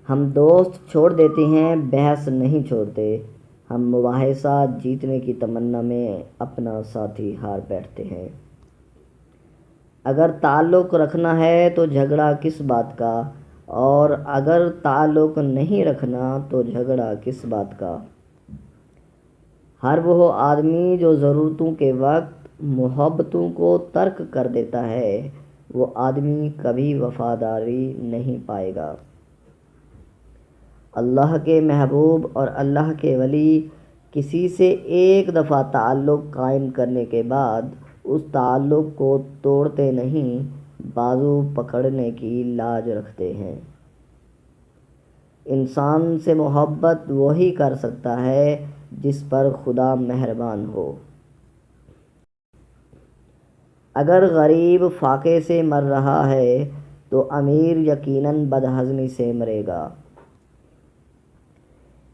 ہم دوست چھوڑ دیتے ہیں، بحث نہیں چھوڑتے۔ ہم مباحثہ جیتنے کی تمنا میں اپنا ساتھی ہار بیٹھتے ہیں۔ اگر تعلق رکھنا ہے تو جھگڑا کس بات کا، اور اگر تعلق نہیں رکھنا تو جھگڑا کس بات کا۔ ہر وہ آدمی جو ضرورتوں کے وقت محبتوں کو ترک کر دیتا ہے، وہ آدمی کبھی وفاداری نہیں پائے گا۔ اللہ کے محبوب اور اللہ کے ولی کسی سے ایک دفعہ تعلق قائم کرنے کے بعد اس تعلق کو توڑتے نہیں، بازو پکڑنے کی لاج رکھتے ہیں۔ انسان سے محبت وہی کر سکتا ہے جس پر خدا مہربان ہو۔ اگر غریب فاقے سے مر رہا ہے تو امیر یقیناً بدہضمی سے مرے گا۔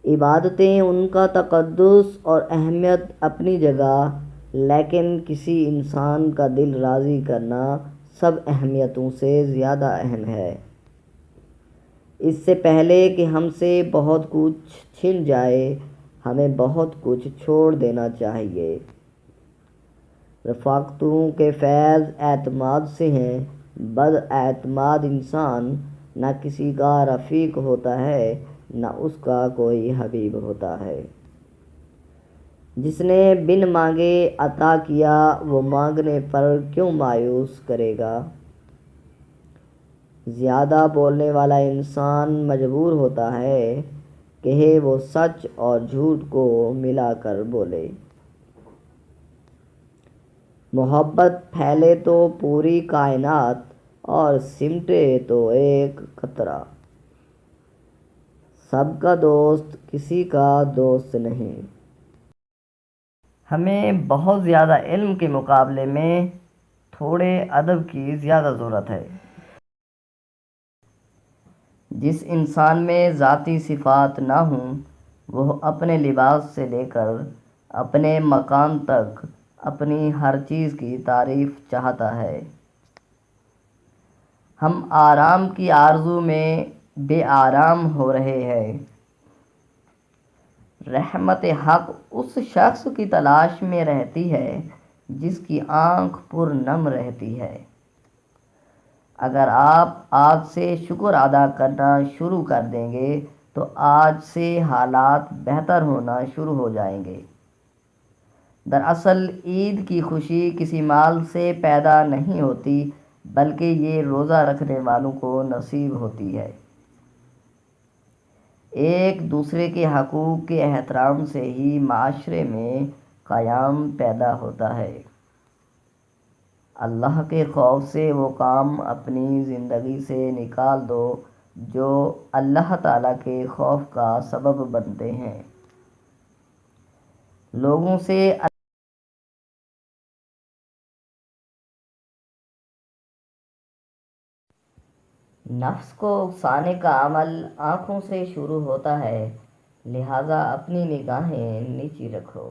عبادتیں، ان کا تقدس اور اہمیت اپنی جگہ، لیکن کسی انسان کا دل راضی کرنا سب اہمیتوں سے زیادہ اہم ہے۔ اس سے پہلے کہ ہم سے بہت کچھ چھن جائے، ہمیں بہت کچھ چھوڑ دینا چاہیے۔ رفاقتوں کے فیض اعتماد سے ہیں۔ بد اعتماد انسان نہ کسی کا رفیق ہوتا ہے، نہ اس کا کوئی حبیب ہوتا ہے۔ جس نے بن مانگے عطا کیا، وہ مانگنے پر کیوں مایوس کرے گا۔ زیادہ بولنے والا انسان مجبور ہوتا ہے کہ وہ سچ اور جھوٹ کو ملا کر بولے۔ محبت پھیلے تو پوری کائنات اور سمٹے تو ایک قطرہ۔ سب کا دوست کسی کا دوست نہیں۔ ہمیں بہت زیادہ علم کے مقابلے میں تھوڑے ادب کی زیادہ ضرورت ہے۔ جس انسان میں ذاتی صفات نہ ہوں، وہ اپنے لباس سے لے کر اپنے مکان تک اپنی ہر چیز کی تعریف چاہتا ہے۔ ہم آرام کی آرزو میں بے آرام ہو رہے ہیں۔ رحمت حق اس شخص کی تلاش میں رہتی ہے جس کی آنکھ پر نم رہتی ہے۔ اگر آپ آج سے شکر ادا کرنا شروع کر دیں گے تو آج سے حالات بہتر ہونا شروع ہو جائیں گے۔ دراصل عید کی خوشی کسی مال سے پیدا نہیں ہوتی، بلکہ یہ روزہ رکھنے والوں کو نصیب ہوتی ہے۔ ایک دوسرے کے حقوق کے احترام سے ہی معاشرے میں قیام پیدا ہوتا ہے۔ اللہ کے خوف سے وہ کام اپنی زندگی سے نکال دو جو اللہ تعالیٰ کے خوف کا سبب بنتے ہیں۔ لوگوں سے نفس کو اکسانے کا عمل آنکھوں سے شروع ہوتا ہے، لہٰذا اپنی نگاہیں نیچی رکھو۔